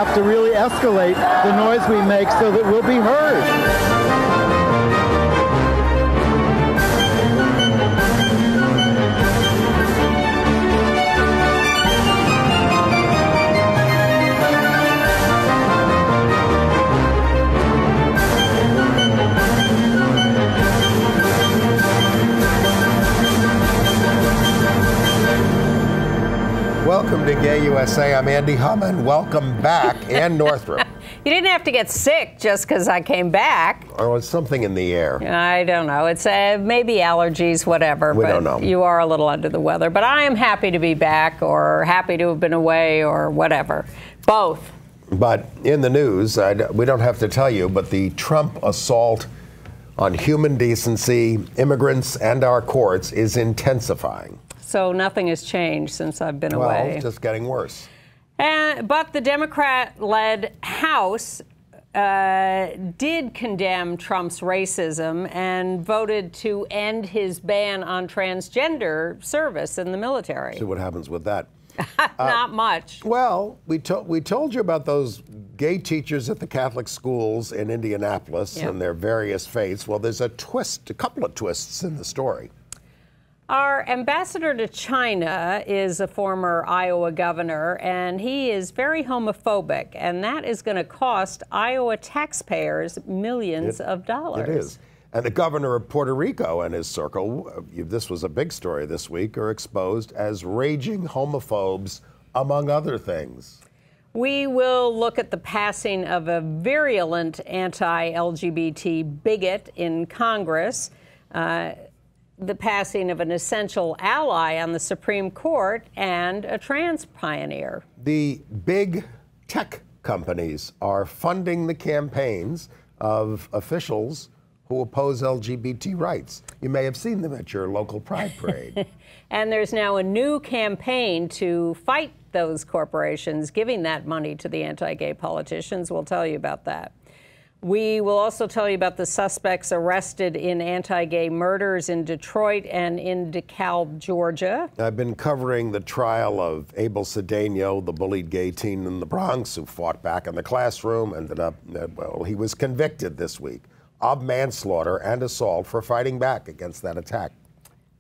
have to really escalate the noise we make so that we'll be heard. Welcome to Gay USA. I'm Andy Humm, and welcome back, Ann Northrop. You didn't have to get sick just because I came back. Or was something in the air? I don't know. It's maybe allergies, whatever. We don't know. You are a little under the weather. But I am happy to be back, or happy to have been away, or whatever. Both. But in the news, we don't have to tell you, but the Trump assault on human decency, immigrants, and our courts is intensifying. So nothing has changed since I've been away. Well, just getting worse. But the Democrat-led House did condemn Trump's racism and voted to end his ban on transgender service in the military. See what happens with that. Not much. Well, we told you about those gay teachers at the Catholic schools in Indianapolis and their various faiths. Well, there's a couple of twists in the story. Our ambassador to China is a former Iowa governor, and he is very homophobic, and that is going to cost Iowa taxpayers millions of dollars. It is. And the governor of Puerto Rico and his circle, this was a big story this week, are exposed as raging homophobes, among other things. We will look at the passing of a virulent anti-LGBT bigot in Congress, the passing of an essential ally on the Supreme Court, and a trans pioneer. The big tech companies are funding the campaigns of officials who oppose LGBT rights. You may have seen them at your local Pride Parade. And there's now a new campaign to fight those corporations giving that money to the anti-gay politicians. We'll tell you about that. We will also tell you about the suspects arrested in anti-gay murders in Detroit and in DeKalb, Georgia. I've been covering the trial of Abel Cedeno, the bullied gay teen in the Bronx who fought back in the classroom, ended up, well, he was convicted this week of manslaughter and assault for fighting back against that attack.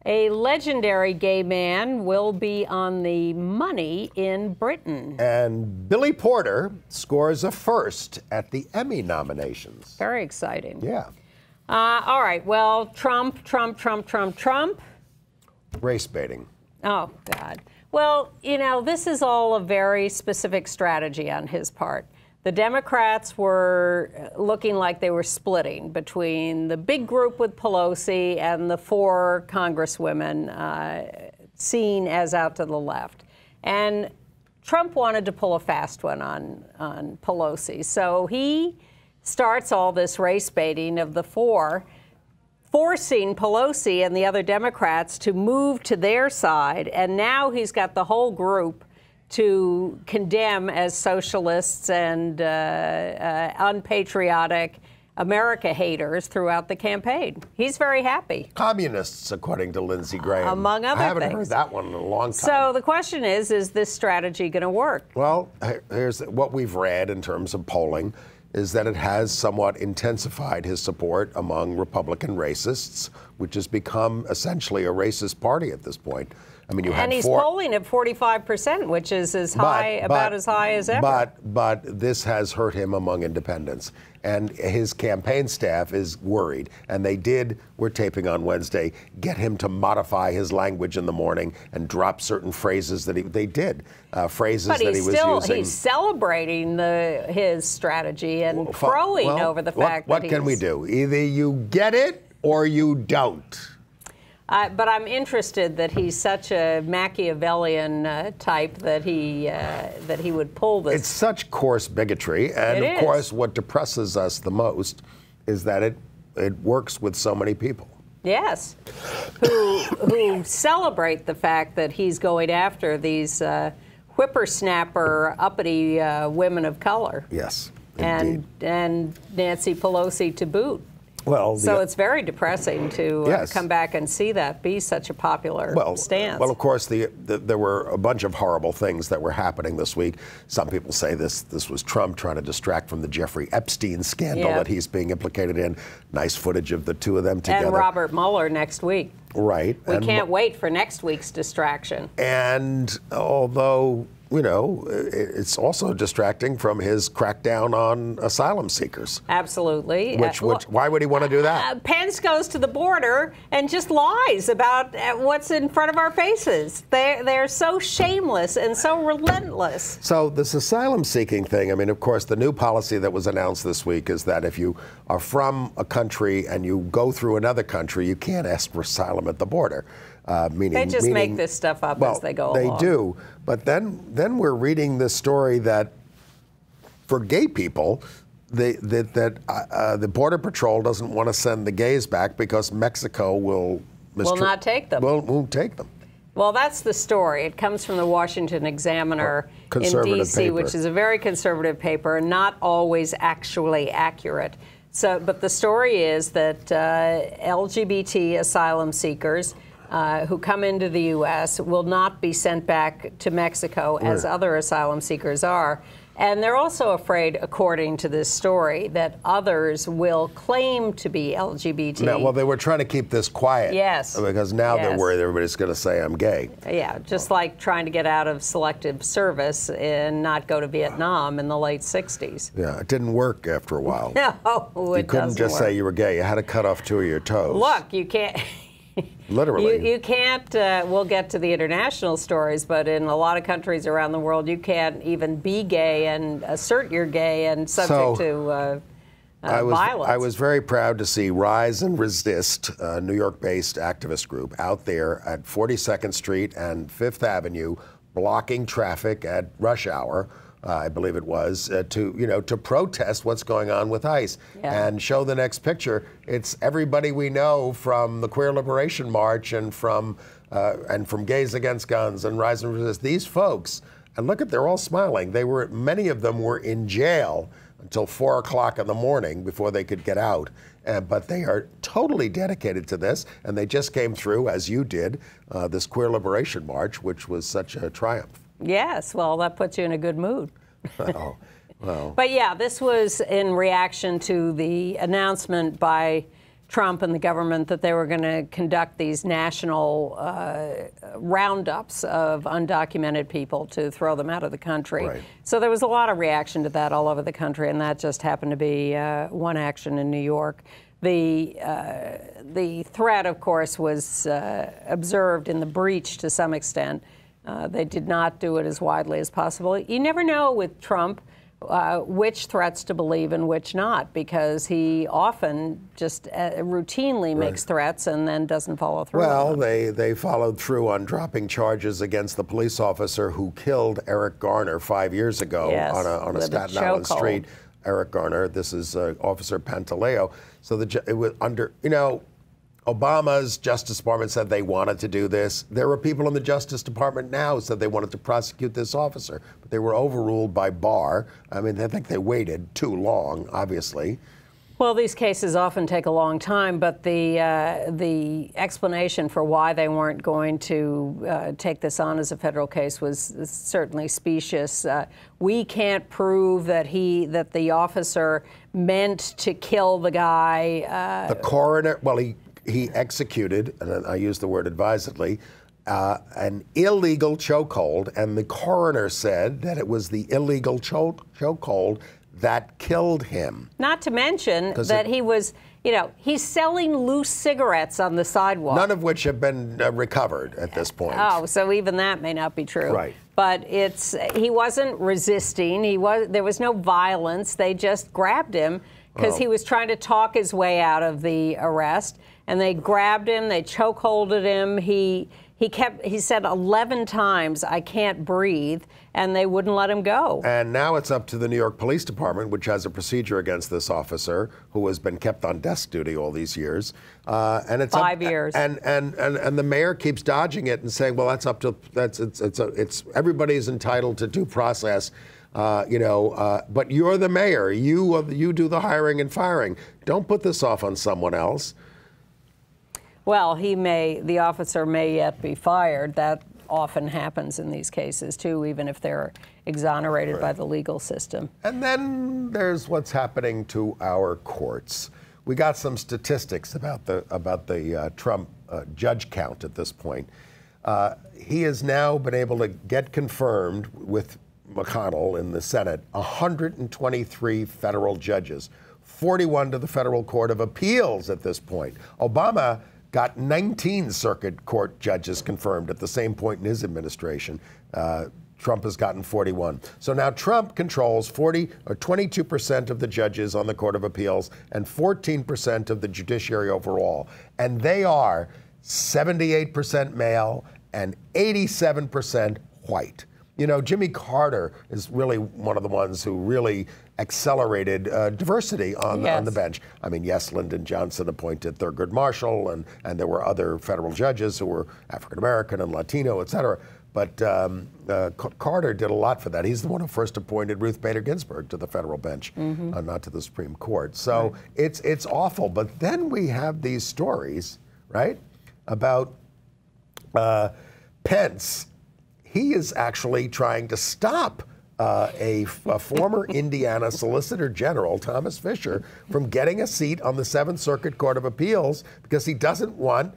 A legendary gay man will be on the money in Britain. And Billy Porter scores a first at the Emmy nominations. Very exciting. Yeah. All right, well, Trump. Race baiting. Oh, God. Well, you know, this is all a very specific strategy on his part. The Democrats were looking like they were splitting between the big group with Pelosi and the 4 congresswomen seen as out to the left. And Trump wanted to pull a fast one on Pelosi. So he starts all this race baiting of the 4, forcing Pelosi and the other Democrats to move to their side. And now he's got the whole group to condemn as socialists and unpatriotic America haters throughout the campaign. He's very happy. Communists, according to Lindsey Graham. Among other things. I haven't heard that one in a long time. So the question is this strategy going to work? Well, here's what we've read in terms of polling is that it has somewhat intensified his support among Republican racists, which has become essentially a racist party at this point. I mean, and he's polling at 45%, which is as high, about as high as ever. But this has hurt him among independents. And his campaign staff is worried. And we're taping on Wednesday, get him to modify his language in the morning and drop certain phrases that phrases that he was using. But he's celebrating his strategy and crowing over the fact that what can we do? Either you get it or you don't. But I'm interested that he's such a Machiavellian type that he would pull this. It's such coarse bigotry, and of course, what depresses us the most is that it works with so many people. Yes, who celebrate the fact that he's going after these whippersnapper, uppity women of color. Yes, and Nancy Pelosi to boot. Well, so it's very depressing to yes. come back and see that be such a popular stance. Well, of course, there were a bunch of horrible things that were happening this week. Some people say this was Trump trying to distract from the Jeffrey Epstein scandal that he's being implicated in. Nice footage of the two of them together. And Robert Mueller next week. Right. We can't wait for next week's distraction. And although, you know, it's also distracting from his crackdown on asylum seekers. Absolutely. Why would he want to do that? Pence goes to the border and just lies about what's in front of our faces. They're so shameless and so relentless. So this asylum seeking thing, I mean, of course, the new policy that was announced this week is that if you are from a country and you go through another country, you can't ask for asylum at the border. They just make this stuff up as they go along. They do. But then we're reading this story that for gay people, the Border Patrol doesn't want to send the gays back because Mexico will not take them. Won't take them. Well, that's the story. It comes from the Washington Examiner in D.C., which is a very conservative paper, not always actually accurate. But the story is that LGBT asylum seekers who come into the U.S. will not be sent back to Mexico as other asylum seekers are. And they're also afraid, according to this story, that others will claim to be LGBT. No, well, they were trying to keep this quiet. Yes. Because now they're worried everybody's going to say I'm gay. Yeah, just like trying to get out of selective service and not go to Vietnam in the late 60s. Yeah, it didn't work after a while. No, you couldn't just say you were gay. You had to cut off 2 of your toes. Look, you can't... Literally. You can't, we'll get to the international stories, but in a lot of countries around the world, you can't even be gay and assert you're gay and subject to violence. I was very proud to see Rise and Resist, a New York-based activist group, out there at 42nd Street and Fifth Avenue, blocking traffic at rush hour. I believe it was, to protest what's going on with ICE and show the next picture. It's everybody we know from the Queer Liberation March and from Gays Against Guns and Rise and Resist. These folks, and look they're all smiling. Many of them were in jail until 4 o'clock in the morning before they could get out. But they are totally dedicated to this, and they just came through, as you did, this Queer Liberation March, which was such a triumph. Yes, well, that puts you in a good mood. Oh, well. But yeah, this was in reaction to the announcement by Trump and the government that they were going to conduct these national roundups of undocumented people to throw them out of the country. Right. So there was a lot of reaction to that all over the country, and that just happened to be one action in New York. The threat, of course, was observed in the breach to some extent. They did not do it as widely as possible. You never know with Trump which threats to believe and which not, because he often just routinely makes threats and then doesn't follow through. Well, they followed through on dropping charges against the police officer who killed Eric Garner 5 years ago on a Staten Island street. Eric Garner, this is Officer Pantaleo. So it was under, Obama's Justice Department said they wanted to do this. There were people in the Justice Department now who said they wanted to prosecute this officer, but they were overruled by Barr. I mean, I think they waited too long, obviously. Well, these cases often take a long time, but the explanation for why they weren't going to take this on as a federal case was certainly specious. We can't prove that the officer meant to kill the guy. The coroner, well, he executed, and I use the word advisedly, an illegal chokehold, and the coroner said that it was the illegal chokehold that killed him. Not to mention that he was, he's selling loose cigarettes on the sidewalk. None of which have been recovered at this point. Oh, so even that may not be true. Right. But he wasn't resisting. There was no violence. They just grabbed him because he was trying to talk his way out of the arrest. And they grabbed him, they chokeholded him. He said 11 times, "I can't breathe," and they wouldn't let him go. And now it's up to the New York Police Department, which has a procedure against this officer who has been kept on desk duty all these years. And it's 5 years. And the mayor keeps dodging it and saying, "Well, that's up to it's everybody's entitled to due process." But you're the mayor. You do the hiring and firing. Don't put this off on someone else. Well, the officer may yet be fired. That often happens in these cases, too, even if they're exonerated by the legal system. And then there's what's happening to our courts. We got some statistics about the Trump judge count at this point. He has now been able to get confirmed with McConnell in the Senate 123 federal judges, 41 to the Federal Court of Appeals at this point. Obama got 19 circuit court judges confirmed at the same point in his administration. Trump has gotten 41. So now Trump controls 22% of the judges on the Court of Appeals and 14% of the judiciary overall. And they are 78% male and 87% white. You know, Jimmy Carter is really one of the ones who really accelerated diversity on the bench. I mean, yes, Lyndon Johnson appointed Thurgood Marshall, and there were other federal judges who were African-American and Latino, et cetera. But Carter did a lot for that. He's the one who first appointed Ruth Bader Ginsburg to the federal bench, not to the Supreme Court. So it's awful. But then we have these stories, right, about Pence. He is actually trying to stop a former Indiana Solicitor General, Thomas Fisher, from getting a seat on the Seventh Circuit Court of Appeals because he doesn't want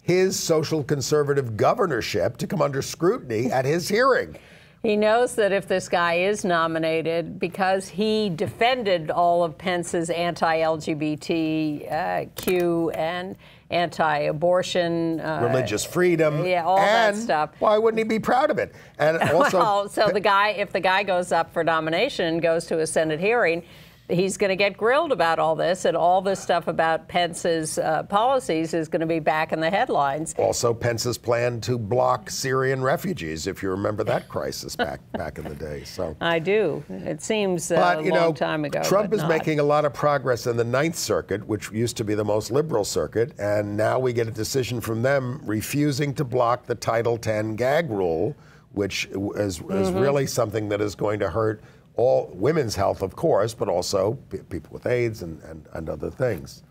his social conservative governorship to come under scrutiny at his hearing. He knows that if this guy is nominated, because he defended all of Pence's anti-LGBTQ and anti-abortion, religious freedom, all that stuff. Why wouldn't he be proud of it? And also, well, so if the guy goes up for nomination and goes to a Senate hearing, he's going to get grilled about all this, and all this stuff about Pence's policies is going to be back in the headlines. Also, Pence's plan to block Syrian refugees, if you remember that crisis back in the day. So I do. It seems a long time ago. Trump is making a lot of progress in the Ninth Circuit, which used to be the most liberal circuit, and now we get a decision from them refusing to block the Title X gag rule, which is really something that is going to hurt all women's health, of course, but also people with AIDS and other things.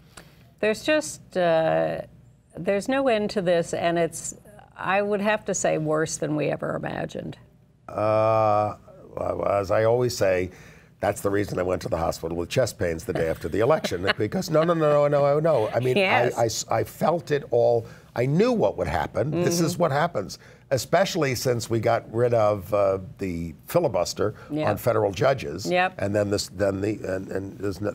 There's just, there's no end to this, and it's, I would have to say, worse than we ever imagined. As I always say, that's the reason I went to the hospital with chest pains the day after the election, because no. I mean, yes. I felt it all. I knew what would happen. This is what happens, especially since we got rid of the filibuster on federal judges, and then there's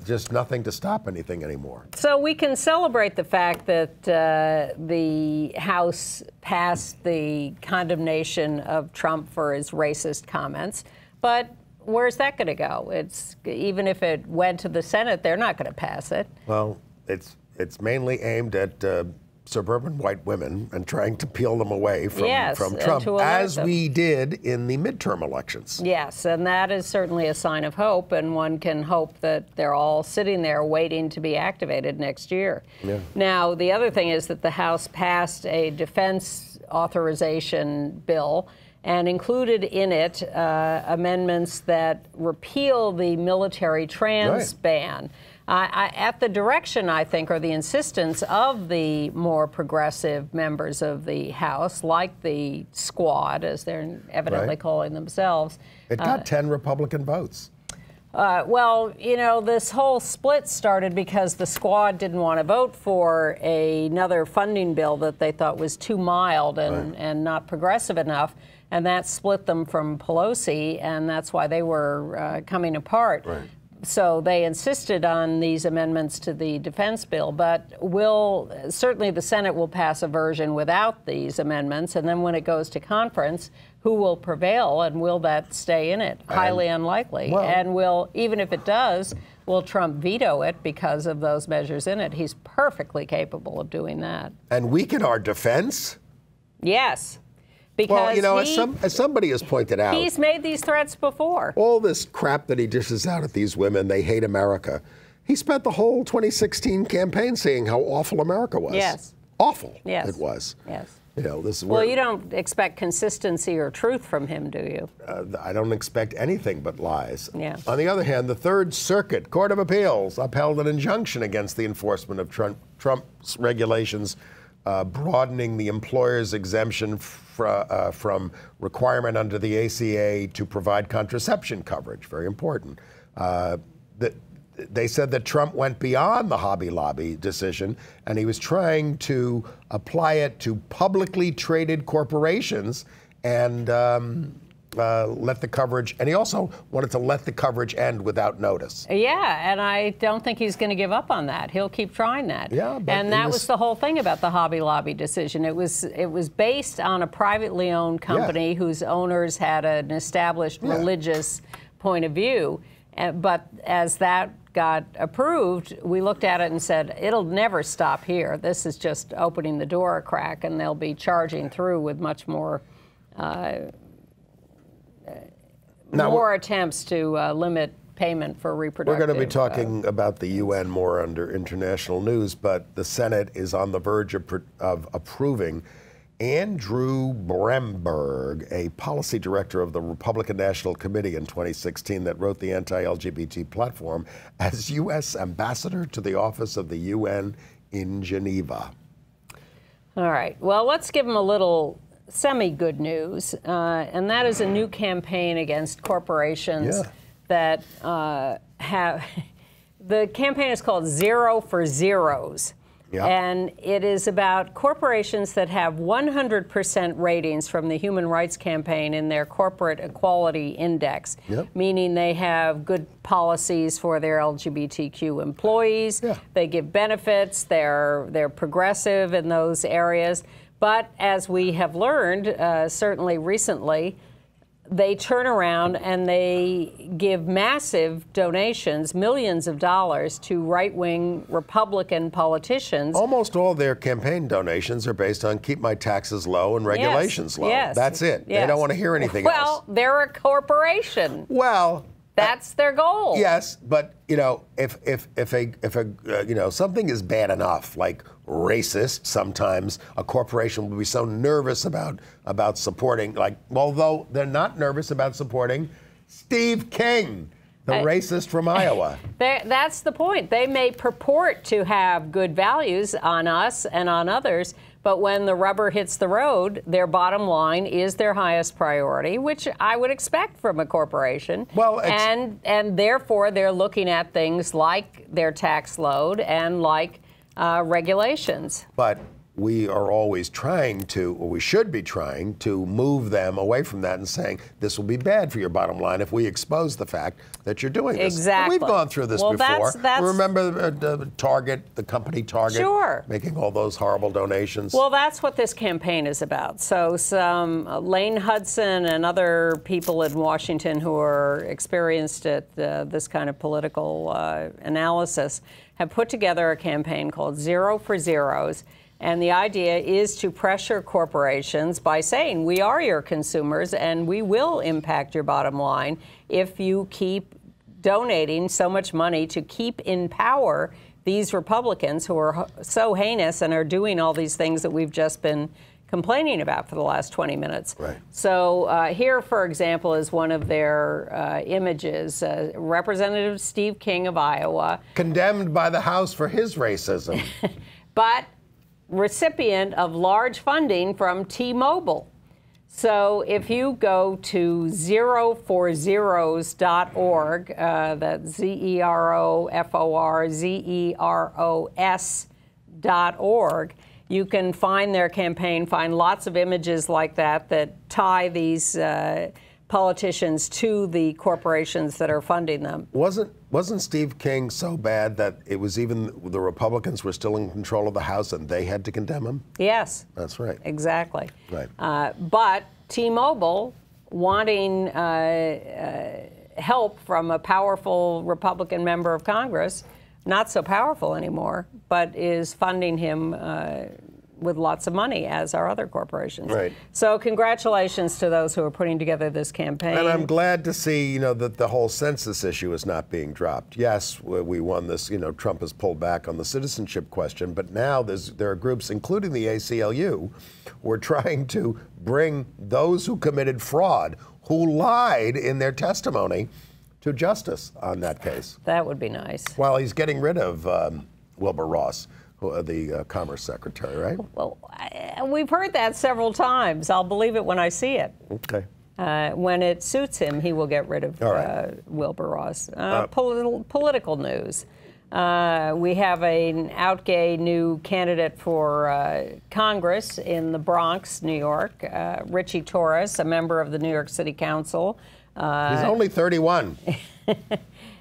just nothing to stop anything anymore. So we can celebrate the fact that the House passed the condemnation of Trump for his racist comments, but where's that going to go? Even if it went to the Senate, they're not going to pass it. Well, it's mainly aimed at suburban white women and trying to peel them away from Trump, as we did in the midterm elections. Yes, and that is certainly a sign of hope, and one can hope that they're all sitting there waiting to be activated next year. Yeah. Now, the other thing is that the House passed a defense authorization bill and included in it amendments that repeal the military trans ban. At the direction, I think, or the insistence of the more progressive members of the House, like the Squad, as they're evidently calling themselves. It got 10 Republican votes. Well, you know, this whole split started because the Squad didn't want to vote for another funding bill that they thought was too mild and not progressive enough. And that split them from Pelosi, and that's why they were coming apart. Right. So they insisted on these amendments to the defense bill, but certainly the Senate will pass a version without these amendments, and then when it goes to conference, who will prevail, and will that stay in it? Highly unlikely. Well, and even if it does, will Trump veto it because of those measures in it? He's perfectly capable of doing that. And weaken our defense? Yes. Because well, you know, as somebody has pointed out, he's made these threats before. All this crap that he dishes out at these women, they hate America. He spent the whole 2016 campaign saying how awful America was. Yes. Awful. Yes. It was. Yes. You know, this is well, you don't expect consistency or truth from him, do you? I don't expect anything but lies. Yeah. On the other hand, the Third Circuit Court of Appeals upheld an injunction against the enforcement of Trump's regulations, broadening the employer's exemption from requirement under the ACA to provide contraception coverage. Very important. They said that Trump went beyond the Hobby Lobby decision, and he was trying to apply it to publicly traded corporations and let the coverage, and he also wanted to let the coverage end without notice. Yeah, and I don't think he's going to give up on that. He'll keep trying that. Yeah, but and that was the whole thing about the Hobby Lobby decision. It was based on a privately owned company whose owners had an established religious point of view. But as that got approved, we looked at it and said, it'll never stop here. This is just opening the door a crack, and they'll be charging through with much more attempts to limit payment for reproductive. We're going to be talking about the UN more under international news, but the Senate is on the verge of approving Andrew Bremberg, a policy director of the Republican National Committee in 2016 that wrote the anti-LGBT platform, as U.S. ambassador to the Office of the UN in Geneva. All right. Well, let's give him a little semi-good news, and that is a new campaign against corporations that have... The campaign is called Zero for Zeros. Yeah. And it is about corporations that have 100% ratings from the Human Rights Campaign in their Corporate Equality Index, meaning they have good policies for their LGBTQ employees, they give benefits, they're progressive in those areas. But as we have learned, certainly recently, they turn around and they give massive donations, millions of dollars, to right-wing Republican politicians. Almost all their campaign donations are based on keep my taxes low and regulations low. That's it. They don't want to hear anything else. Well, they're a corporation. Well, that's their goal. Yes, but you know, if you know, something is bad enough, like racist, sometimes a corporation will be so nervous about supporting, like, although they're not nervous about supporting Steve King, the racist from Iowa. That's the point. They may purport to have good values on us and on others, but when the rubber hits the road, their bottom line is their highest priority, which I would expect from a corporation. Well, and therefore they're looking at things like their tax load and like regulations. But we are always trying to, or we should be trying to move them away from that and saying this will be bad for your bottom line if we expose the fact that you're doing this. Exactly. And we've gone through this before. Remember Target, the company Target, making all those horrible donations? Well, that's what this campaign is about. So some Lane Hudson and other people in Washington who are experienced at this kind of political analysis have put together a campaign called Zero for Zeros. And the idea is to pressure corporations by saying, we are your consumers and we will impact your bottom line if you keep donating so much money to keep in power these Republicans who are so heinous and are doing all these things that we've just been complaining about for the last 20 minutes. Right. So here, for example, is one of their images. Representative Steve King of Iowa. Condemned by the House for his racism. But recipient of large funding from T-Mobile. So if you go to zeroforzeros.org, that's zeroforzeros.org, you can find their campaign, find lots of images like that tie these politicians to the corporations that are funding them. Wasn't Steve King so bad that it was even the Republicans were still in control of the House and they had to condemn him? Yes. That's right. Exactly. Right. But T-Mobile, wanting help from a powerful Republican member of Congress, not so powerful anymore, but is funding him with lots of money, as are other corporations. Right. So congratulations to those who are putting together this campaign. And I'm glad to see, you know, that the whole census issue is not being dropped. Yes, we won this, you know, Trump has pulled back on the citizenship question, but now there are groups, including the ACLU, who are trying to bring those who committed fraud, who lied in their testimony, to justice on that case. That would be nice. Well, he's getting rid of Wilbur Ross, the Commerce Secretary, right? Well, we've heard that several times. I'll believe it when I see it. Okay. When it suits him, he will get rid of Wilbur Ross. Political news. We have an out gay new candidate for Congress in the Bronx, New York, Richie Torres, a member of the New York City Council. He's only 31.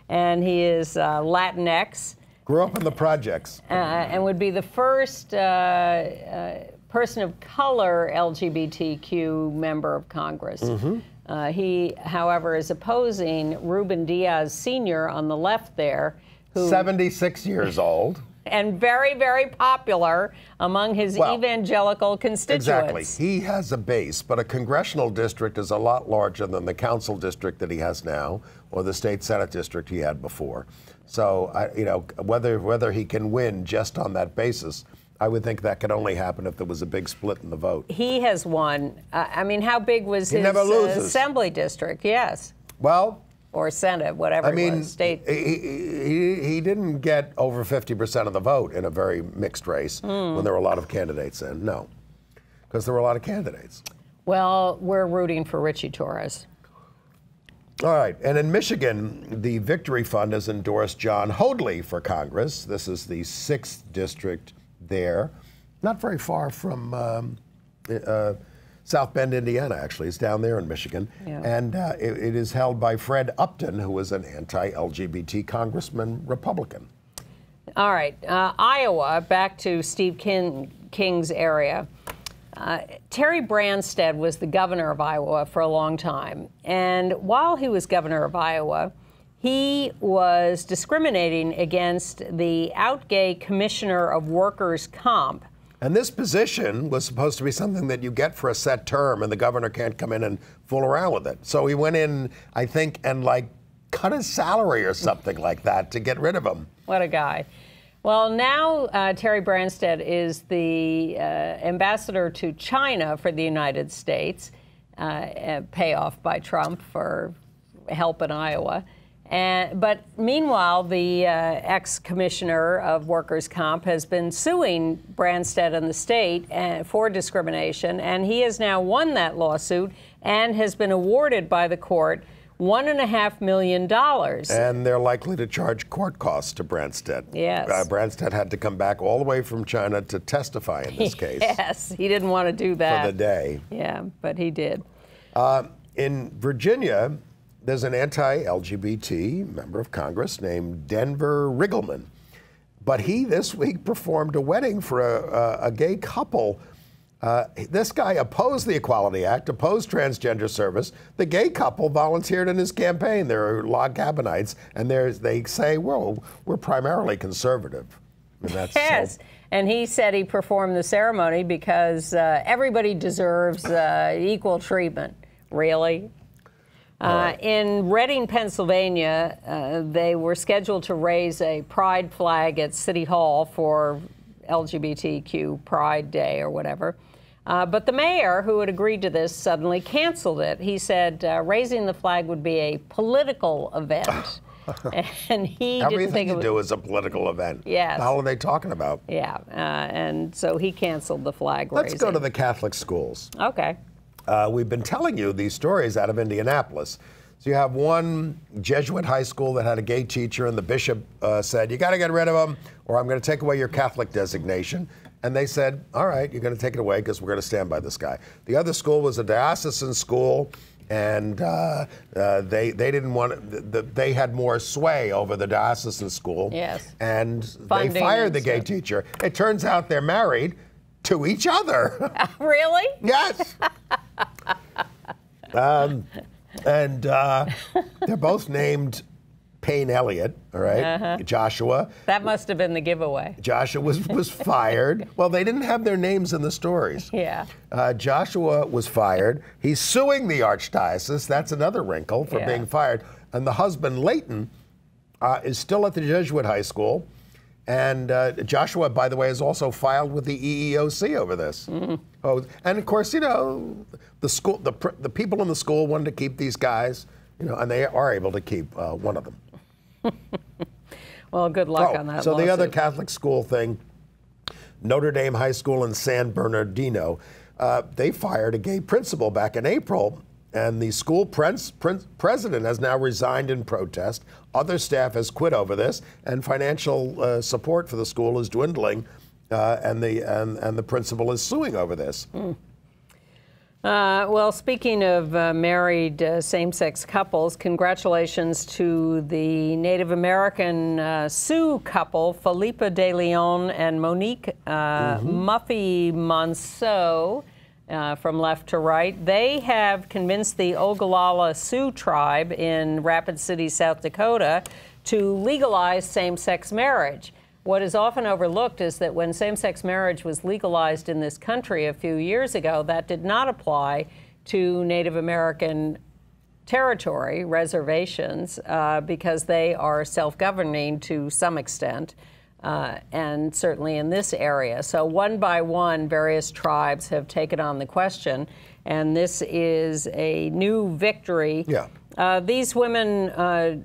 And he is Latinx. Grew up in the projects. And would be the first person of color LGBTQ member of Congress. Mm-hmm. He, however, is opposing Ruben Diaz Sr. on the left there, who 76 years old. And very, very popular among his evangelical constituents. Exactly. He has a base, but a congressional district is a lot larger than the council district that he has now, or the state senate district he had before. So, you know, whether he can win just on that basis, I would think that could only happen if there was a big split in the vote. He has won. I mean, how big was he his never loses. assembly district? Yes. Well, or Senate, whatever it was, state. He didn't get over 50% of the vote in a very mixed race when there were a lot of candidates in. No, because there were a lot of candidates. Well, we're rooting for Richie Torres. All right, and in Michigan, the Victory Fund has endorsed John Hoadley for Congress. This is the 6th district there, not very far from South Bend, Indiana, actually. It's down there in Michigan. Yeah. And it is held by Fred Upton, who is an anti-LGBT congressman Republican. All right. Iowa, back to Steve King's area. Terry Branstad was the governor of Iowa for a long time. And while he was governor of Iowa, he was discriminating against the out gay commissioner of workers' comp. And this position was supposed to be something that you get for a set term, and the governor can't come in and fool around with it. So he went in, I think, and like cut his salary or something like that to get rid of him. What a guy. Well, now Terry Branstad is the ambassador to China for the United States, payoff by Trump for help in Iowa. But meanwhile, the ex-commissioner of workers' comp has been suing Branstad and the state for discrimination, and he has now won that lawsuit and has been awarded by the court $1.5 million. And they're likely to charge court costs to Branstad. Yes. Branstad had to come back all the way from China to testify in this case. Yes, he didn't want to do that. For the day. Yeah, but he did. In Virginia, there's an anti-LGBT member of Congress named Denver Riggleman. But he, this week, performed a wedding for a gay couple. This guy opposed the Equality Act, opposed transgender service. The gay couple volunteered in his campaign. They're log cabinites, and they say, well, we're primarily conservative. And that's yes, and he said he performed the ceremony because everybody deserves equal treatment. Really? In Reading, Pennsylvania, they were scheduled to raise a pride flag at City Hall for LGBTQ Pride Day or whatever. But the mayor, who had agreed to this, suddenly canceled it. He said raising the flag would be a political event. And he didn't think everything you do is a political event. Yes. The hell are they talking about? Yeah, and so he canceled the flag raising. Let's go to the Catholic schools. Okay. We've been telling you these stories out of Indianapolis. So you have one Jesuit high school that had a gay teacher, and the bishop said, you got to get rid of him, or I'm going to take away your Catholic designation. And they said, all right, you're going to take it away because we're going to stand by this guy. The other school was a diocesan school, and they didn't want they had more sway over the diocesan school. Yes. And Funding they fired the gay teacher. It turns out they're married to each other. Really? Yes. And they're both named Payne Elliott, all right, Joshua. That must have been the giveaway. Joshua was fired. Well, they didn't have their names in the stories. Yeah. Joshua was fired. He's suing the archdiocese. That's another wrinkle for being fired. And the husband, Leighton, is still at the Jesuit high school. And Joshua, by the way, has also filed with the EEOC over this. Oh, and of course, you know, the school, the people in the school wanted to keep these guys, you know, and they are able to keep one of them. Well, good luck on that. So lawsuit. the other Catholic school thing, Notre Dame High School in San Bernardino, they fired a gay principal back in April. And the school president has now resigned in protest. Other staff has quit over this, and financial support for the school is dwindling, and the principal is suing over this. Well, speaking of married same-sex couples, congratulations to the Native American Sioux couple, Felipa de Leon and Monique Muffy Monceau. From left to right. They have convinced the Ogallala Sioux tribe in Rapid City, South Dakota, to legalize same-sex marriage. What is often overlooked is that when same-sex marriage was legalized in this country a few years ago, that did not apply to Native American territory, reservations, because they are self-governing to some extent. And certainly in this area. So one by one, various tribes have taken on the question, and this is a new victory. Yeah. These women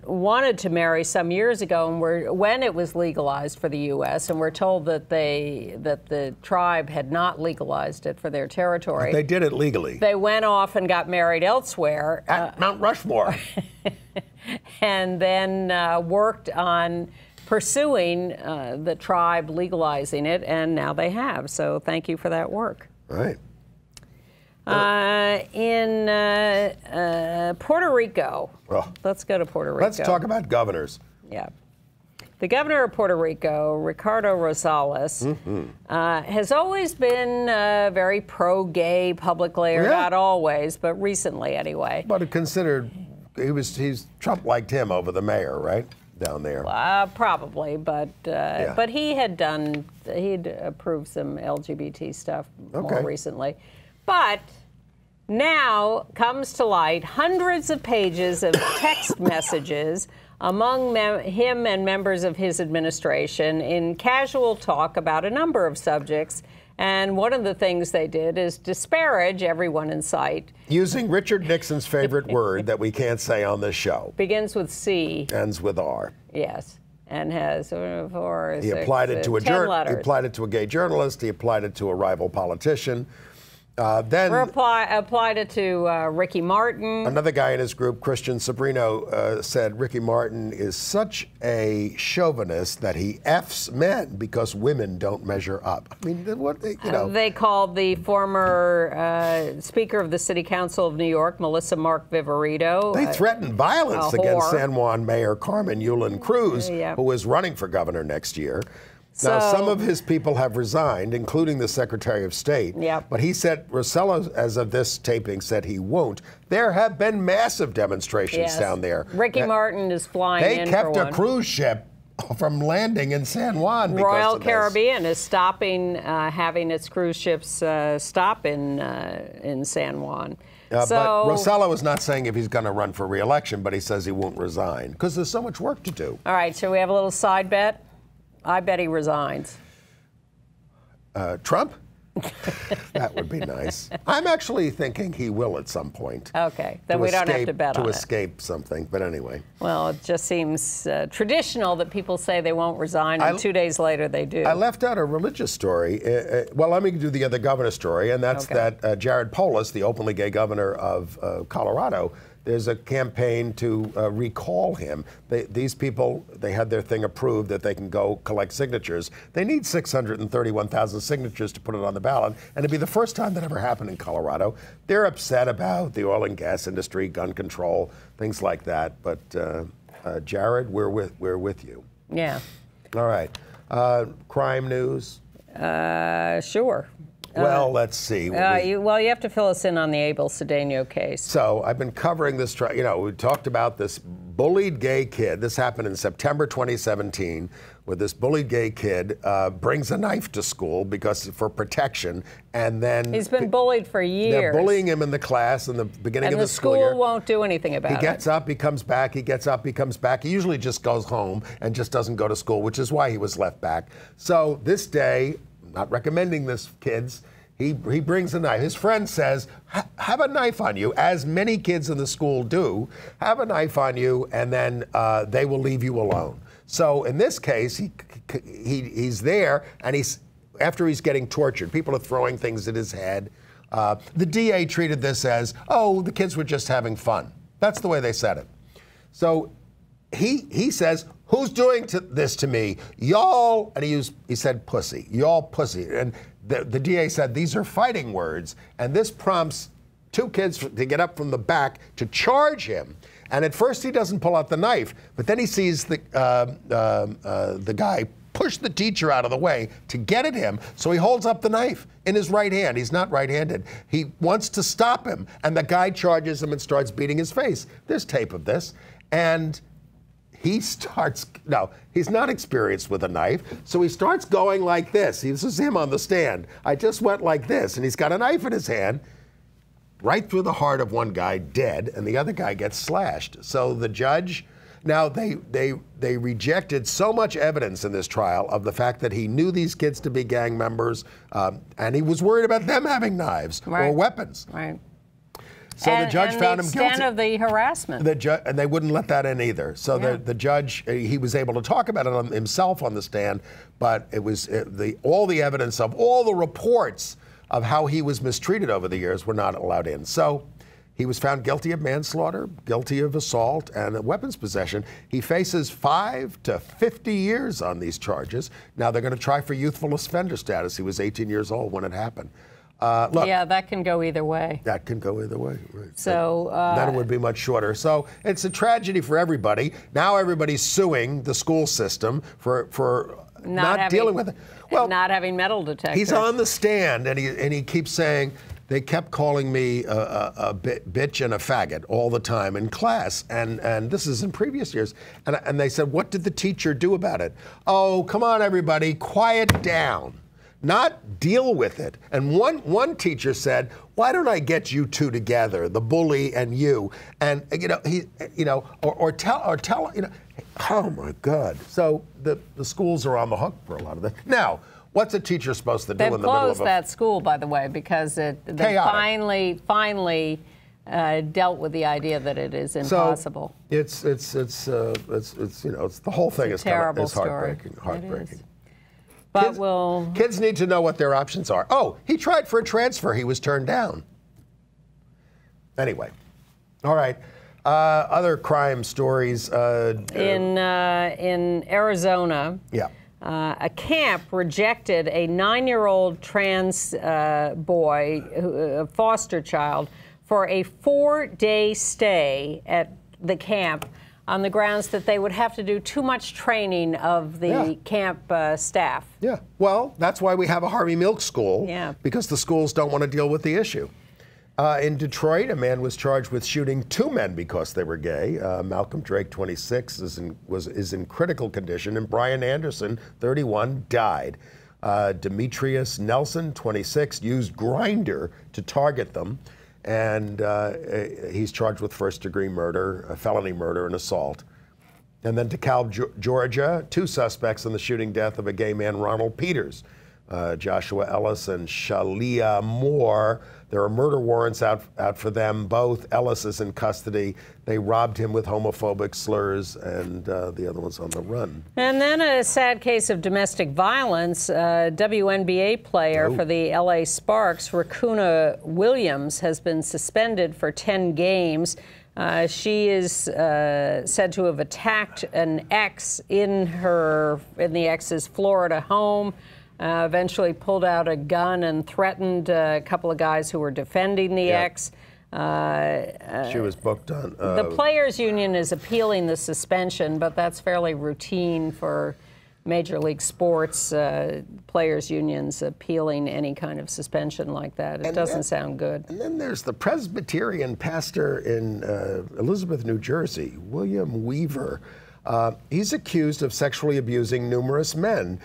wanted to marry some years ago, and when it was legalized for the U.S., and we're told that the tribe had not legalized it for their territory. But they did it legally. They went off and got married elsewhere. At Mount Rushmore. And then worked on pursuing the tribe legalizing it, and now they have. So thank you for that work. Right. In Puerto Rico, let's go to Puerto Rico. Let's talk about governors. Yeah. The governor of Puerto Rico, Ricardo Rosales, has always been very pro-gay publicly, or not always, but recently anyway. But considered, Trump liked him over the mayor, right? Down there. Probably, but he'd approved some LGBT stuff more recently. But now comes to light hundreds of pages of text messages among him and members of his administration in casual talk about a number of subjects. And one of the things they did is disparage everyone in sight. Using Richard Nixon's favorite word that we can't say on this show. Begins with C. Ends with R. Yes. And has 4, He 6, applied it to 10 letters. He applied it to a gay journalist. He applied it to a rival politician. Then applied it to Ricky Martin. Another guy in his group, Christian Sobrino, said Ricky Martin is such a chauvinist that he F's men because women don't measure up. I mean, what, you know. They called the former Speaker of the City Council of New York, Melissa Mark Viverito. They threatened violence against San Juan Mayor Carmen Yulin Cruz, who is running for governor next year. Now, some of his people have resigned, including the Secretary of State. But he said, Rossello, as of this taping, said he won't. There have been massive demonstrations down there. Ricky Martin is flying in for one. They kept a cruise ship from landing in San Juan because Royal of this. Caribbean is stopping, having its cruise ships stop in San Juan. But Rossello is not saying if he's going to run for re-election, but he says he won't resign because there's so much work to do. All right, so we have a little side bet. I bet he resigns. Trump? That would be nice. I'm actually thinking he will at some point. Okay, then we don't have to bet on it. To escape something, but anyway. Well, it just seems traditional that people say they won't resign, and 2 days later they do. I left out a religious story. Well, let me do the other governor story, and that's that Jared Polis, the openly gay governor of Colorado, there's a campaign to recall him. These people, they had their thing approved that they can go collect signatures. They need 631,000 signatures to put it on the ballot, and it'd be the first time that ever happened in Colorado. They're upset about the oil and gas industry, gun control, things like that. But Jared, we're with you. Yeah. All right. Crime news. Sure. Well, let's see. You have to fill us in on the Abel Cedeno case. So I've been covering this trial. You know, we talked about this bullied gay kid. This happened in September 2017, where this bullied gay kid brings a knife to school for protection, and then he's been bullied for years. They're bullying him in the class in the beginning of the school year. And the school won't do anything about it. He gets up, he comes back, he gets up, he comes back. He usually just goes home and just doesn't go to school, which is why he was left back. So this day, not recommending this, kids, he brings a knife. His friend says, have a knife on you, as many kids in the school do. Have a knife on you, and then they will leave you alone. So in this case, he's there, and after he's getting tortured. People are throwing things at his head. The DA treated this as, oh, the kids were just having fun. That's the way they said it. So he says, who's doing this to me? Y'all, and he said pussy, y'all pussy. And the DA said these are fighting words, and this prompts two kids to get up from the back to charge him. And at first he doesn't pull out the knife, but then he sees the guy push the teacher out of the way to get at him, so he holds up the knife in his right hand. He's not right-handed. He wants to stop him, and the guy charges him and starts beating his face. There's tape of this. And he's not experienced with a knife, so he starts going like this. This is him on the stand. I just went like this, and he's got a knife in his hand, right through the heart of one guy, dead, and the other guy gets slashed. So the judge, now they rejected so much evidence in this trial of the fact that he knew these kids to be gang members, and he was worried about them having knives or weapons. Right. So the judge found him guilty. And the extent of the harassment. And they wouldn't let that in either. So the judge, he was able to talk about it himself on the stand, but it was all the evidence of all the reports of how he was mistreated over the years were not allowed in. So he was found guilty of manslaughter, guilty of assault, and weapons possession. He faces 5 to 50 years on these charges. Now they're going to try for youthful offender status. He was 18 years old when it happened. Look, yeah, that can go either way. That can go either way. Right. So then it would be much shorter. So it's a tragedy for everybody. Now everybody's suing the school system for not dealing with it. Well, not having metal detectors. He's on the stand, and he keeps saying, they kept calling me a bitch and a faggot all the time in class, and this is in previous years. And they said, what did the teacher do about it? Oh, come on, everybody, quiet down. Not deal with it. And one teacher said, "Why don't I get you two together, the bully and you?" And or tell oh my God. So the schools are on the hook for a lot of that. Now, what's a teacher supposed to do in the middle of They've closed that school, by the way, because they finally dealt with the idea that it is impossible. So it's the whole thing is heartbreaking. Heartbreaking. But kids need to know what their options are. Oh, he tried for a transfer. He was turned down. Anyway, all right. Other crime stories. In Arizona, a camp rejected a 9-year-old trans boy, a foster child, for a 4-day stay at the camp on the grounds that they would have to do too much training of the camp staff. Yeah, well, that's why we have a Harvey Milk School, because the schools don't want to deal with the issue. In Detroit, a man was charged with shooting 2 men because they were gay. Malcolm Drake, 26, is in critical condition, and Brian Anderson, 31, died. Demetrius Nelson, 26, used Grindr to target them. And he's charged with first-degree murder, felony murder, and assault. And then DeKalb, Georgia, 2 suspects in the shooting death of a gay man, Ronald Peters. Joshua Ellis and Shalia Moore. There are murder warrants out for them both. Ellis is in custody. They robbed him with homophobic slurs, and the other one's on the run. And then a sad case of domestic violence. WNBA player for the LA Sparks, Rakuna Williams, has been suspended for 10 games. She is said to have attacked an ex in the ex's Florida home. Eventually pulled out a gun and threatened a couple of guys who were defending the ex. She was booked on. The players' union is appealing the suspension, but that's fairly routine for Major League Sports players' unions appealing any kind of suspension like that. It doesn't sound good. And then there's the Presbyterian pastor in Elizabeth, New Jersey, William Weaver. He's accused of sexually abusing numerous men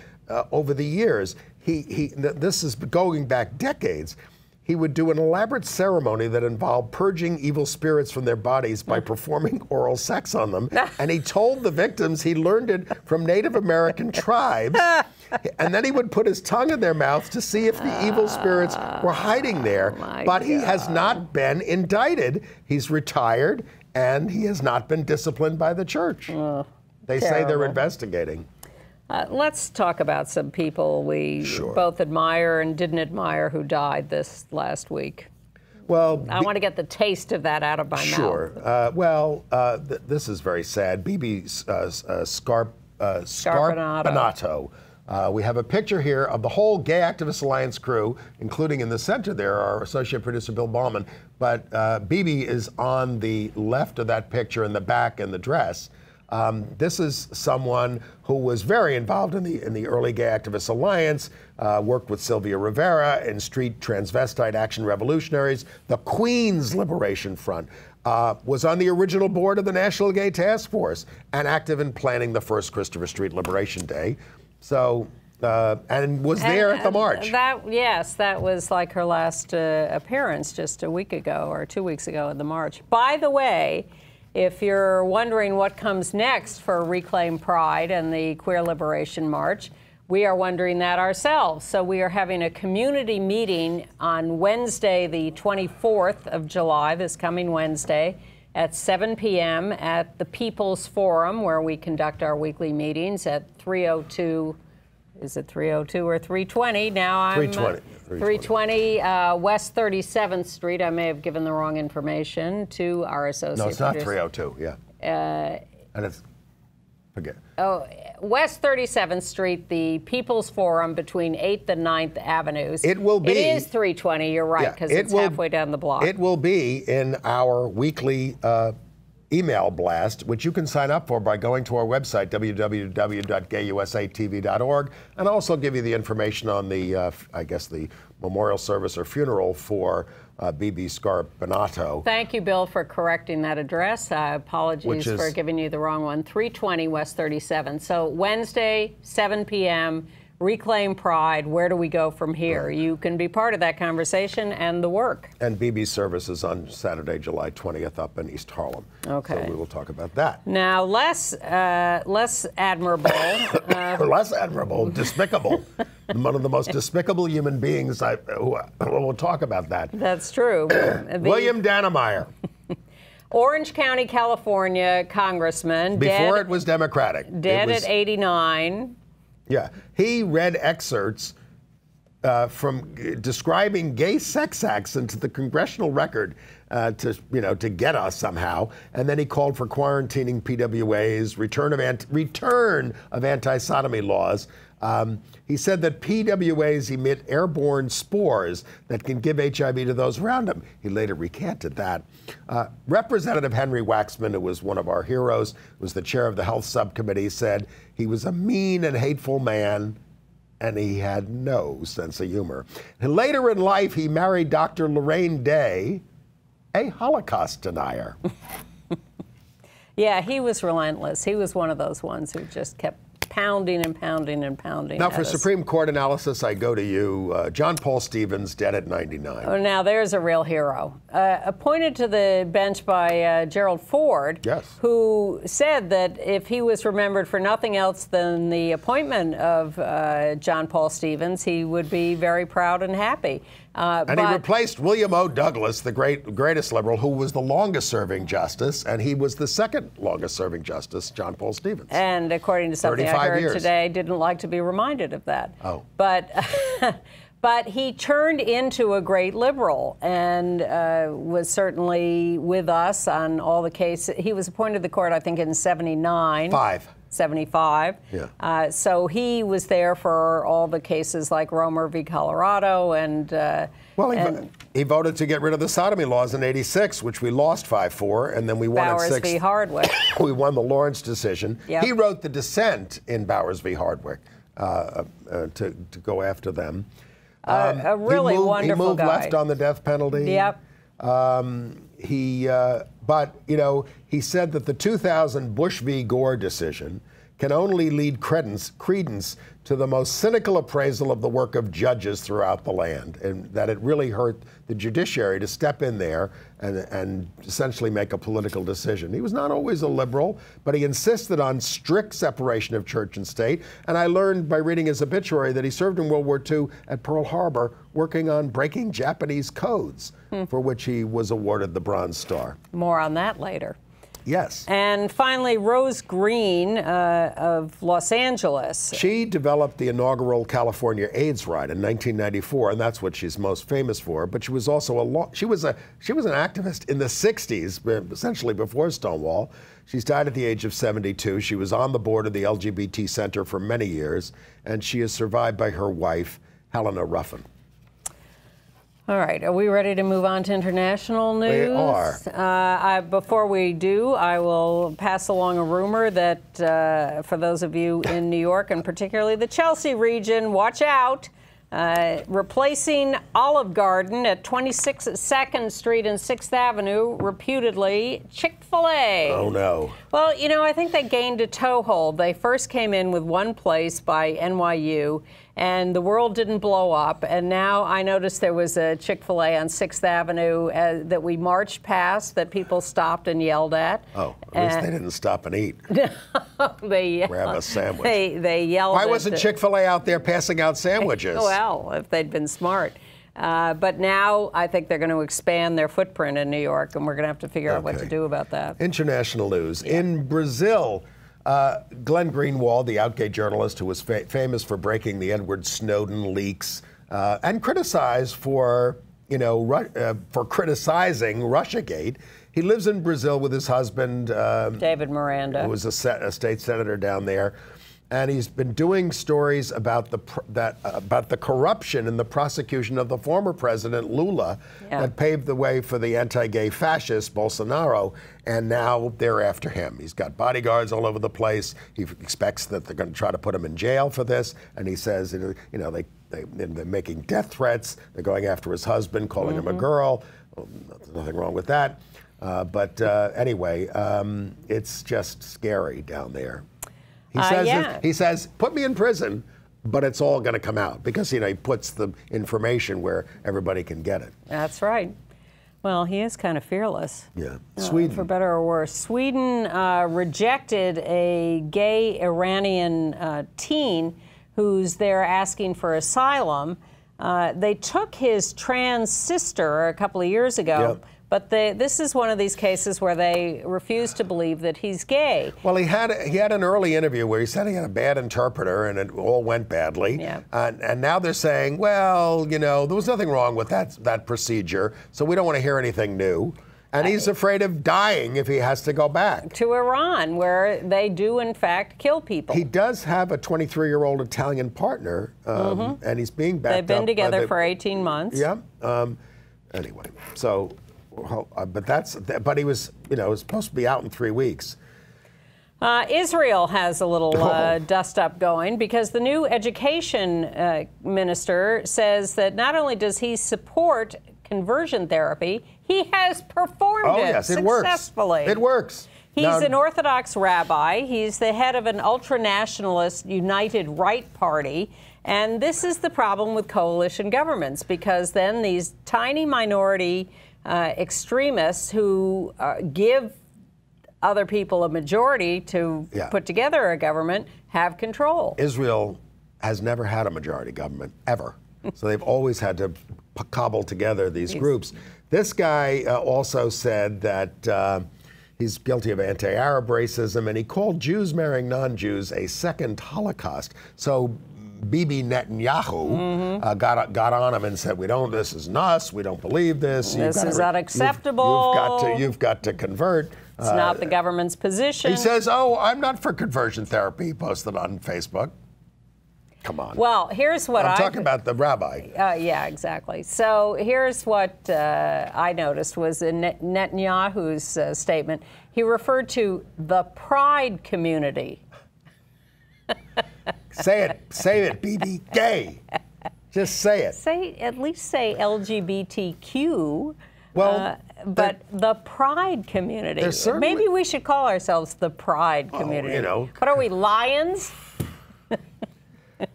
over the years. This is going back decades. He would do an elaborate ceremony that involved purging evil spirits from their bodies by performing oral sex on them. And he told the victims he learned it from Native American tribes. And then he would put his tongue in their mouths to see if the evil spirits were hiding there. But he has not been indicted. He's retired, and he has not been disciplined by the church. They say they're investigating. Let's talk about some people we both admire and didn't admire who died this last week. Well, I want to get the taste of that out of my mouth. This is very sad. Bibi Scarpinato. We have a picture here of the whole Gay Activist Alliance crew, including in the center there, our associate producer Bill Ballman. But Bibi is on the left of that picture in the back in the dress. This is someone who was very involved in the early Gay Activist Alliance, worked with Sylvia Rivera in Street Transvestite Action Revolutionaries, the Queens Liberation Front, was on the original board of the National Gay Task Force, and active in planning the first Christopher Street Liberation Day. So, and was there at the march. Yes, that was like her last appearance just a week ago or 2 weeks ago at the march. By the way, if you're wondering what comes next for Reclaim Pride and the Queer Liberation March, we are wondering that ourselves. So we are having a community meeting on Wednesday, the 24th of July, this coming Wednesday, at 7 p.m. at the People's Forum, where we conduct our weekly meetings at 302, is it 302 or 320? Now I'm 320 West 37th Street. I may have given the wrong information to our associate. No, it's not 302. Yeah. And it's forget. Oh, West 37th Street, the People's Forum between 8th and 9th Avenues. It will be. It is 320. You're right, because it's halfway down the block. It will be in our weekly email blast, which you can sign up for by going to our website, www.gayusatv.org, and also give you the information on the, I guess, the memorial service or funeral for Bibi Scarpinato. Thank you, Bill, for correcting that address. Apologies for giving you the wrong one. 320 West 37th. So Wednesday, 7 p.m., Reclaim Pride. Where do we go from here? Right. You can be part of that conversation and the work. And Bibi's service is on Saturday, July 20th up in East Harlem. Okay. So we will talk about that. Now, less admirable. Less admirable, despicable. One of the most despicable human beings we'll talk about that. That's true. William Dannemeyer. Orange County, California congressman. Before it was Democratic. Dead at 89. Yeah, he read excerpts from describing gay sex acts into the congressional record to get us somehow, and then he called for quarantining PWAs, return of anti-sodomy laws. He said that PWAs emit airborne spores that can give HIV to those around them. He later recanted that. Representative Henry Waxman, who was one of our heroes, was the chair of the Health Subcommittee, said he was a mean and hateful man, and he had no sense of humor. And later in life, he married Dr. Lorraine Day, a Holocaust denier. Yeah, he was relentless. He was one of those ones who just kept pounding and pounding and pounding. Now, for Supreme Court analysis, I go to you. John Paul Stevens, dead at 99. Oh, now, there's a real hero. Appointed to the bench by Gerald Ford, yes, who said that if he was remembered for nothing else than the appointment of John Paul Stevens, he would be very proud and happy. And he replaced William O. Douglas, the greatest liberal, who was the longest-serving justice, and he was the second longest-serving justice, John Paul Stevens. And according to something I heard today, didn't like to be reminded of that. Oh. But but he turned into a great liberal and was certainly with us on all the cases. He was appointed to the court, I think, in '79. 75. Yeah. So he was there for all the cases like Romer v. Colorado and... he voted to get rid of the sodomy laws in #86, which we lost 5-4, and then we won Bowers in 6. v. Hardwick. We won the Lawrence decision. Yep. He wrote the dissent in Bowers v. Hardwick to go after them. A really wonderful He moved guy. left on the death penalty. Yep. But he said that the 2000 Bush v. Gore decision can only lead credence to the most cynical appraisal of the work of judges throughout the land, and that it really hurt the judiciary to step in there and essentially make a political decision. He was not always a liberal, but he insisted on strict separation of church and state, and I learned by reading his obituary that he served in World War II at Pearl Harbor working on breaking Japanese codes, for which he was awarded the Bronze Star. More on that later. Yes. And finally, Rose Green of Los Angeles. She developed the inaugural California AIDS ride in 1994, and that's what she's most famous for. But she was also she was an activist in the 60s, essentially before Stonewall. She's died at the age of 72. She was on the board of the LGBT Center for many years, and she is survived by her wife, Helena Ruffin. All right, are we ready to move on to international news? We are. Before we do, I will pass along a rumor that for those of you in New York, and particularly the Chelsea region, watch out. Replacing Olive Garden at 22nd Street and 6th Avenue, reputedly Chick-fil-A. Oh, no. Well, I think they gained a toehold. They first came in with one place by NYU, and the world didn't blow up. And now I noticed there was a Chick-fil-A on 6th Avenue that we marched past that people stopped and yelled at. Oh, at least they didn't stop and eat. They grab a sandwich. They yelled. Why wasn't Chick-fil-A out there passing out sandwiches? Well, if they'd been smart. But now I think they're going to expand their footprint in New York, and we're going to have to figure out what to do about that. International news. Yeah. In Brazil, Glenn Greenwald, the Outgate journalist who was famous for breaking the Edward Snowden leaks and criticized for criticizing Russiagate. He lives in Brazil with his husband, David Miranda, who was a state senator down there. And he's been doing stories about the corruption in the prosecution of the former president Lula that paved the way for the anti-gay fascist Bolsonaro, and now they're after him. He's got bodyguards all over the place. He expects that they're going to try to put him in jail for this, and he says, they're making death threats. They're going after his husband, calling him a girl. Well, nothing wrong with that. Anyway, it's just scary down there. He says, put me in prison, but it's all going to come out because, he puts the information where everybody can get it. That's right. Well, he is kind of fearless. Yeah. Sweden. For better or worse. Sweden rejected a gay Iranian teen who's there asking for asylum. They took his trans sister a couple of years ago. Yep. But this is one of these cases where they refuse to believe that he's gay. Well, he had an early interview where he said he had a bad interpreter and it all went badly. Yeah. And now they're saying, well, there was nothing wrong with that procedure, so we don't want to hear anything new. And he's afraid of dying if he has to go back. To Iran, where they do, in fact, kill people. He does have a 23-year-old Italian partner, and he's being backed up. They've been together for 18 months. Yeah. Anyway, so... but he was, was supposed to be out in 3 weeks. Israel has a little dust-up going because the new education minister says that not only does he support conversion therapy, he has performed it successfully. It works. He's an Orthodox rabbi. He's the head of an ultra-nationalist United Right Party. And this is the problem with coalition governments, because then these tiny minority extremists who give other people a majority to put together a government have control. Israel has never had a majority government, ever. So they've always had to cobble together these groups. This guy also said that he's guilty of anti-Arab racism, and he called Jews marrying non-Jews a second Holocaust. So Bibi Netanyahu got on him and said, this isn't us, we don't believe this. This is unacceptable. You've got to convert. It's not the government's position. He says, I'm not for conversion therapy, he posted on Facebook. Come on. Well, here's what I'm talking about the rabbi. Yeah, exactly. So here's what I noticed was in Netanyahu's statement. He referred to the pride community. Say it, Bibi. Gay. Just say it. At least say LGBTQ. Well, but the pride community. Maybe we should call ourselves the pride community. You know. What are we, lions?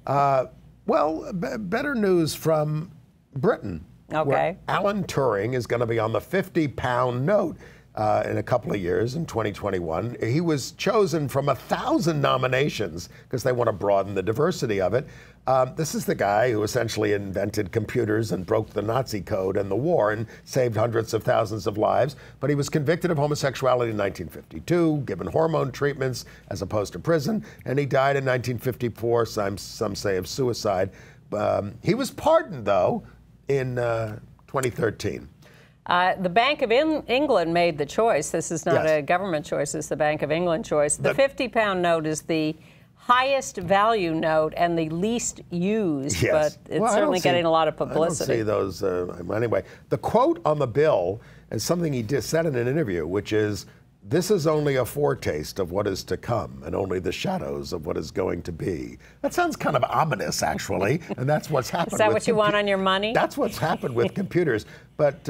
Better news from Britain. Okay. Where Alan Turing is going to be on the 50-pound note in a couple of years, in 2021. He was chosen from 1,000 nominations because they want to broaden the diversity of it. This is the guy who essentially invented computers and broke the Nazi code and the war and saved hundreds of thousands of lives. But he was convicted of homosexuality in 1952, given hormone treatments as opposed to prison, and he died in 1954, some say of suicide. He was pardoned, though, in 2013. The Bank of England made the choice. This is not a government choice. It's the Bank of England choice. The 50-pound note is the highest value note and the least used, but it's certainly getting a lot of publicity. I don't see those anyway. The quote on the bill is something he said in an interview, which is, "This is only a foretaste of what is to come, and only the shadows of what is going to be." That sounds kind of ominous, actually, and that's what's happened. Is that what you want on your money? That's what's happened with computers. But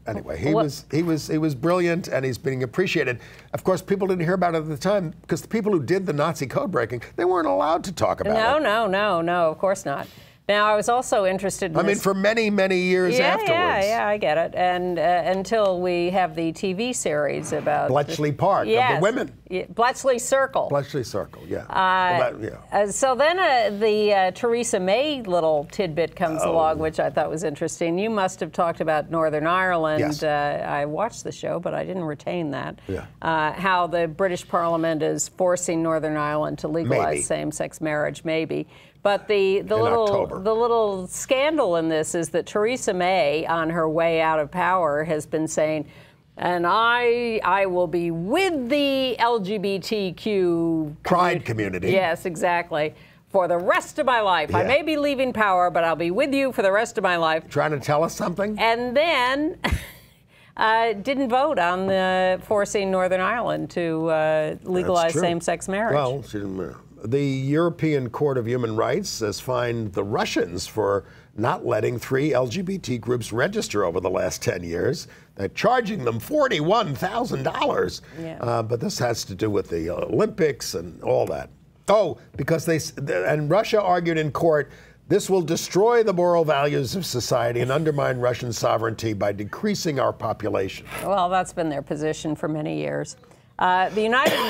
anyway, he was brilliant, and he's being appreciated. Of course, people didn't hear about it at the time because the people who did the Nazi code breaking, they weren't allowed to talk about it. No, of course not. Now, I was also interested in for many, many years afterwards. Yeah, I get it. And until we have the TV series about Bletchley Park, of the women. Bletchley Circle. Bletchley Circle, yeah. So then the Theresa May little tidbit comes along, which I thought was interesting. You must have talked about Northern Ireland. Yes. I watched the show, but I didn't retain that. Yeah. How the British Parliament is forcing Northern Ireland to legalize same-sex marriage, maybe. But the little scandal in this is that Theresa May, on her way out of power, has been saying, and I will be with the LGBTQ pride community. Yes, exactly. For the rest of my life. I may be leaving power, but I'll be with you for the rest of my life. Trying to tell us something? And then didn't vote on the forcing Northern Ireland to legalize same-sex marriage. Well, she didn't. The European Court of Human Rights has fined the Russians for not letting 3 LGBT groups register over the last 10 years. They're charging them $41,000. Yeah. But this has to do with the Olympics and all that. Oh, because and Russia argued in court, this will destroy the moral values of society and undermine Russian sovereignty by decreasing our population. Well, that's been their position for many years. The United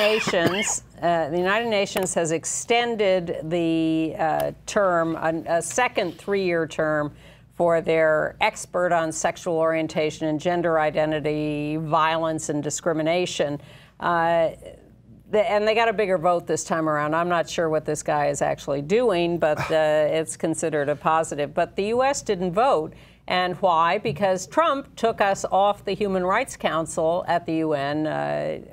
Nations has extended the term, a second 3-year term, for their expert on sexual orientation and gender identity, violence and discrimination. And they got a bigger vote this time around. I'm not sure what this guy is actually doing, but it's considered a positive. But the U.S. didn't vote. And why? Because Trump took us off the Human Rights Council at the UN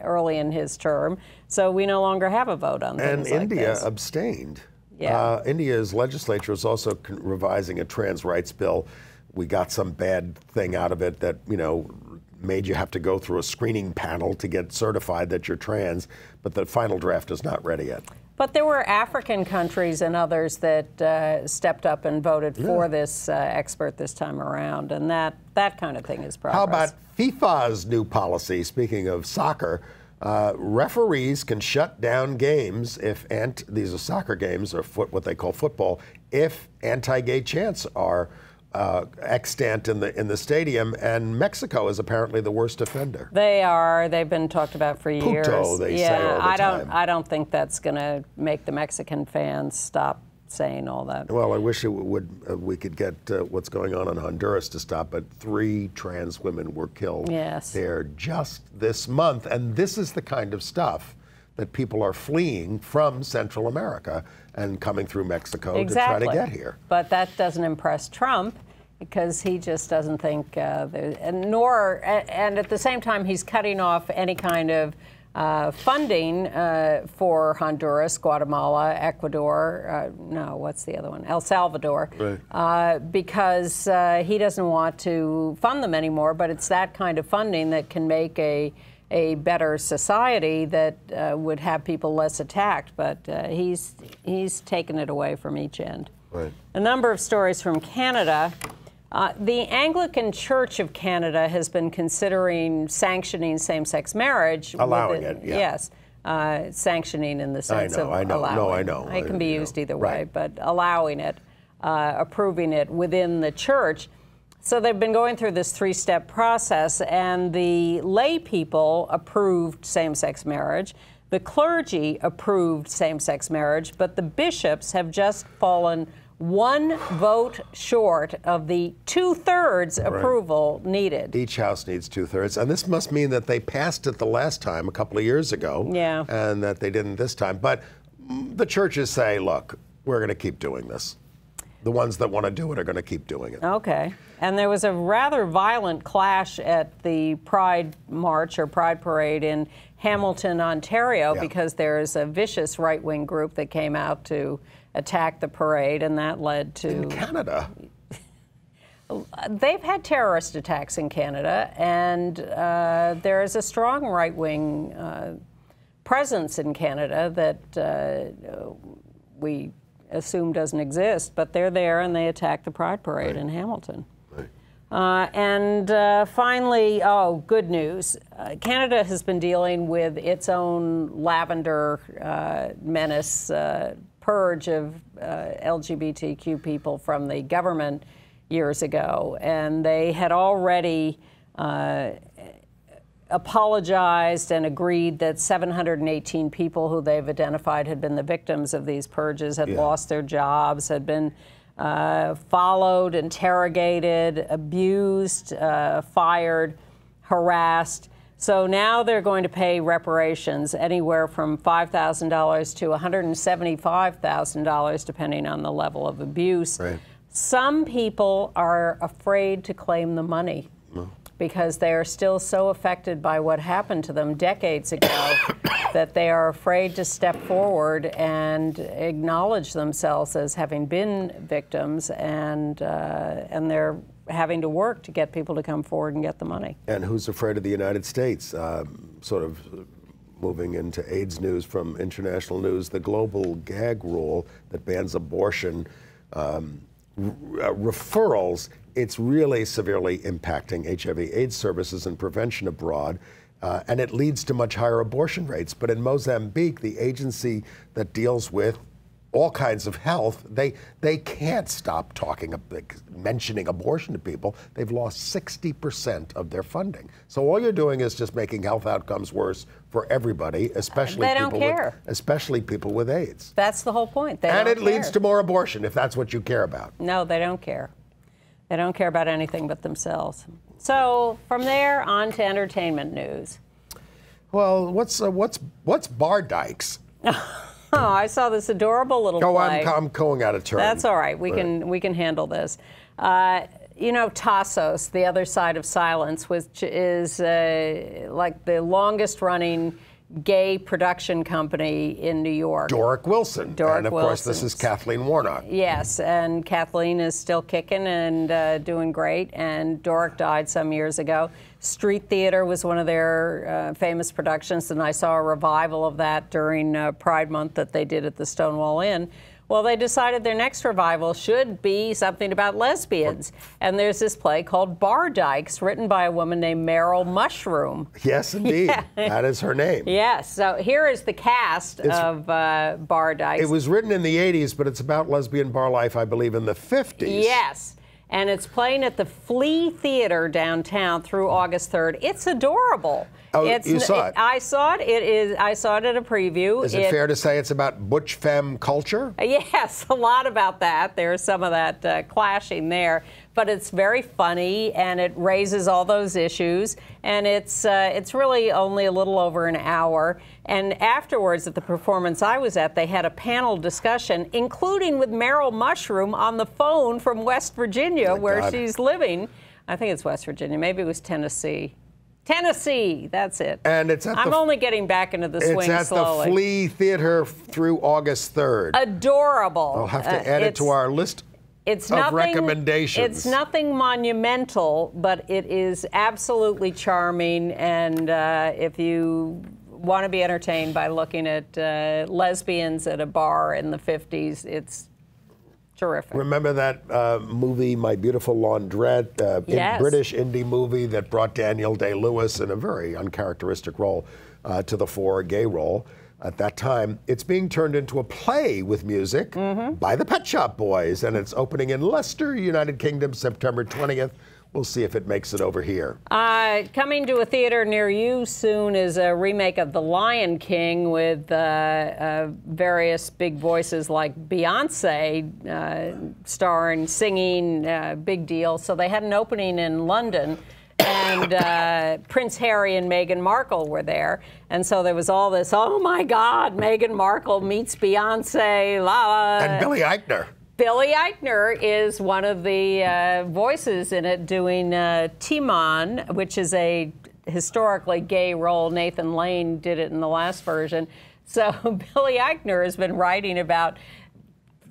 early in his term, so we no longer have a vote on things like India this. abstained. Yeah. India's legislature is also revising a trans rights bill. We got some bad thing out of it that, made you have to go through a screening panel to get certified that you're trans, but the final draft is not ready yet. But there were African countries and others that stepped up and voted for this expert this time around, and that kind of thing is progress. How about FIFA's new policy? Speaking of soccer, referees can shut down games if these are soccer games or what they call football if anti-gay chants are extant in the stadium, and Mexico is apparently the worst offender. They are. They've been talked about for years. Puto, they say all the time. I don't think that's going to make the Mexican fans stop saying all that. Well, I wish we could get what's going on in Honduras to stop, but 3 trans women were killed there just this month, and this is the kind of stuff that people are fleeing from Central America and coming through Mexico to try to get here. But that doesn't impress Trump, because he just doesn't think, and at the same time, he's cutting off any kind of funding for Honduras, Guatemala, Ecuador, no, what's the other one? El Salvador, right. Because he doesn't want to fund them anymore, but it's that kind of funding that can make a better society that would have people less attacked, but he's taken it away from each end. Right. A number of stories from Canada. The Anglican Church of Canada has been considering sanctioning same-sex marriage. Allowing it, yeah. Yes. Sanctioning in the sense of allowing. No, I know. It can be used either way, right. but allowing it, approving it within the church. So they've been going through this three-step process, and the lay people approved same-sex marriage. The clergy approved same-sex marriage, but the bishops have just fallen one vote short of the 2/3 approval needed. Each house needs 2/3, and this must mean that they passed it the last time, a couple of years ago, yeah, and that they didn't this time. But the churches say, look, we're going to keep doing this. The ones that want to do it are going to keep doing it. Okay. And there was a rather violent clash at the Pride March or Pride Parade in Hamilton, Ontario, because there's a vicious right-wing group that came out to attack the parade, and that led to... In Canada? They've had terrorist attacks in Canada, and there is a strong right-wing presence in Canada that we assume doesn't exist, but they're there and they attacked the Pride Parade in Hamilton. And finally, good news. Canada has been dealing with its own lavender menace, purge of LGBTQ people from the government years ago. And they had already apologized and agreed that 718 people who they've identified had been the victims of these purges, had lost their jobs, had been followed, interrogated, abused, fired, harassed. So now they're going to pay reparations anywhere from $5,000 to $175,000, depending on the level of abuse. Right. Some people are afraid to claim the money because they are still so affected by what happened to them decades ago that they are afraid to step forward and acknowledge themselves as having been victims, and they're having to work to get people to come forward and get the money. And who's afraid of the United States? Sort of moving into AIDS news from international news, the global gag rule that bans abortion referrals, it's really severely impacting HIV/AIDS services and prevention abroad, and it leads to much higher abortion rates. But in Mozambique, the agency that deals with all kinds of health, they can't stop mentioning abortion to people. They've lost 60% of their funding. So all you're doing is just making health outcomes worse for everybody, especially people with AIDS. That's the whole point. And it leads to more abortion, if that's what you care about. No, they don't care. They don't care about anything but themselves. So from there on to entertainment news. Well, what's bar dykes? Oh, I saw this adorable little play. I'm going out of turn. That's all right. We can handle this. You know, Tassos, The Other Side of Silence, which is like the longest running gay production company in New York. Doric Wilson. And of course, this is Kathleen Warnock. Yes, and Kathleen is still kicking and doing great, and Doric died some years ago. Street Theater was one of their famous productions, and I saw a revival of that during Pride Month that they did at the Stonewall Inn. Well, they decided their next revival should be something about lesbians. And there's this play called Bar Dykes, written by a woman named Meryl Mushroom. Yes, indeed. Yeah. That is her name. Yes. So here is the cast of Bar Dykes. It was written in the 80s, but it's about lesbian bar life, I believe, in the 50s. Yes. And it's playing at the Flea Theater downtown through August 3rd. It's adorable. Oh, you saw it? I saw it. I saw it at a preview. Is it fair to say it's about butch femme culture? Yes, a lot about that. There's some of that clashing there. but it's very funny, and it raises all those issues, and it's really only a little over an hour. And afterwards, at the performance I was at, they had a panel discussion, including with Meryl Mushroom on the phone from West Virginia, where she's living. I think it's West Virginia. Maybe it was Tennessee. Tennessee, that's it. And it's at I'm only getting back into the swing slowly. It's at the Flea Theater through August 3rd. Adorable. I'll have to add it to our list of recommendations. It's nothing monumental, but it is absolutely charming. And if you want to be entertained by looking at lesbians at a bar in the 50s, it's terrific. Remember that movie, My Beautiful Laundrette, yes. British indie movie that brought Daniel Day-Lewis in a very uncharacteristic role to the fore, a gay role. At that time, it's being turned into a play with music by the Pet Shop Boys, and it's opening in Leicester, United Kingdom, September 20th. We'll see if it makes it over here. Coming to a theater near you soon is a remake of The Lion King with various big voices like Beyonce starring, singing, big deal. So they had an opening in London, and Prince Harry and Meghan Markle were there. And so there was all this, oh my God, Meghan Markle meets Beyonce, la la. And Billy Eichner. Billy Eichner is one of the voices in it, doing Timon, which is a historically gay role. Nathan Lane did it in the last version. So Billy Eichner has been writing about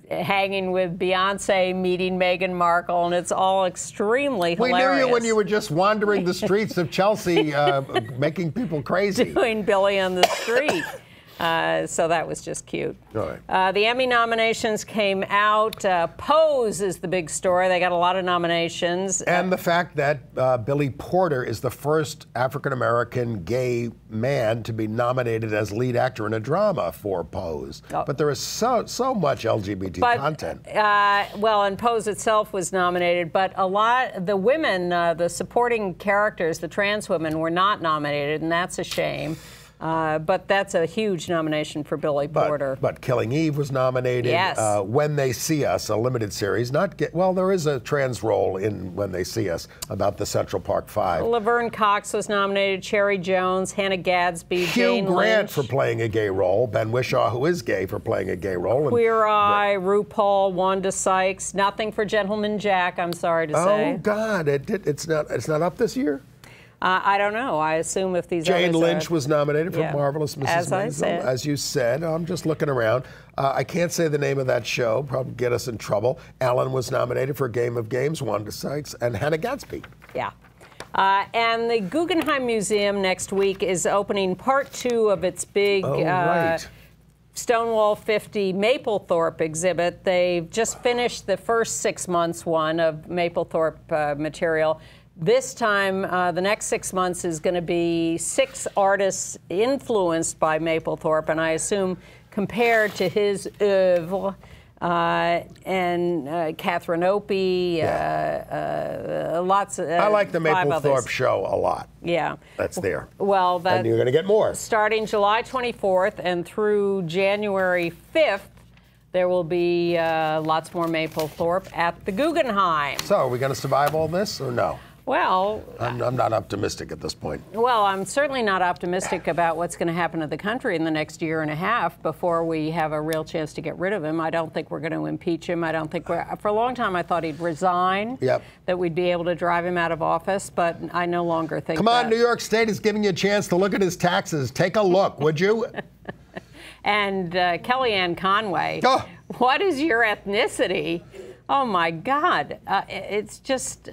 hanging with Beyonce, meeting Meghan Markle, and it's all extremely hilarious. We knew you when you were just wandering the streets of Chelsea, making people crazy. Doing Billy on the street. So that was just cute. All right. The Emmy nominations came out. Pose is the big story. They got a lot of nominations. And the fact that Billy Porter is the first African-American gay man to be nominated as lead actor in a drama for Pose. Oh. But there is so much LGBT content. Well, and Pose itself was nominated, but a lot, the women, the supporting characters, the trans women, were not nominated, and that's a shame. But that's a huge nomination for Billy Porter. But Killing Eve was nominated. Yes. When They See Us, a limited series. Well, there is a trans role in When They See Us about the Central Park Five. Laverne Cox was nominated, Cherry Jones, Hannah Gadsby, Jane Hugh Grant Lynch. for playing a gay role, Ben Whishaw, who is gay, for playing a gay role. Queer Eye, RuPaul, Wanda Sykes. Nothing for Gentleman Jack, I'm sorry to say. Oh, God. It's not up this year? I don't know. I assume if these Jane others Lynch was nominated for Marvelous Mrs. Maisel, as you said. I'm just looking around. I can't say the name of that show, probably get us in trouble. Alan was nominated for Game of Games, Wanda Sykes, and Hannah Gadsby. Yeah. And the Guggenheim Museum next week is opening part 2 of its big Stonewall 50 Mapplethorpe exhibit. They've just finished the first 6 months one of Mapplethorpe material. This time, the next 6 months is going to be 6 artists influenced by Mapplethorpe, and I assume compared to his oeuvre, and Catherine Opie, lots of I like the Mapplethorpe show a lot. Yeah. That's there. Well, and you're going to get more. Starting July 24th and through January 5th, there will be lots more Mapplethorpe at the Guggenheim. So, are we going to survive all this or no? Well, I'm not optimistic at this point. Well, I'm certainly not optimistic about what's going to happen to the country in the next year and a half before we have a real chance to get rid of him. I don't think we're going to impeach him. I don't think for a long time I thought he'd resign. Yep. That we'd be able to drive him out of office, but I no longer think Come on, New York State is giving you a chance to look at his taxes. Take a look, would you? And Kellyanne Conway, what is your ethnicity? Oh my God, it's just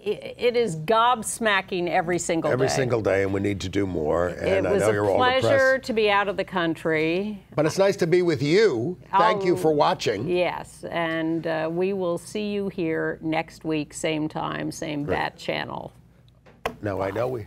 it is gobsmacking every single day. Every single day, and we need to do more. And it was I know you're all a pleasure to be out of the country. But it's nice to be with you. Thank you for watching. Yes, and we will see you here next week, same time, same bat channel. Now, I know we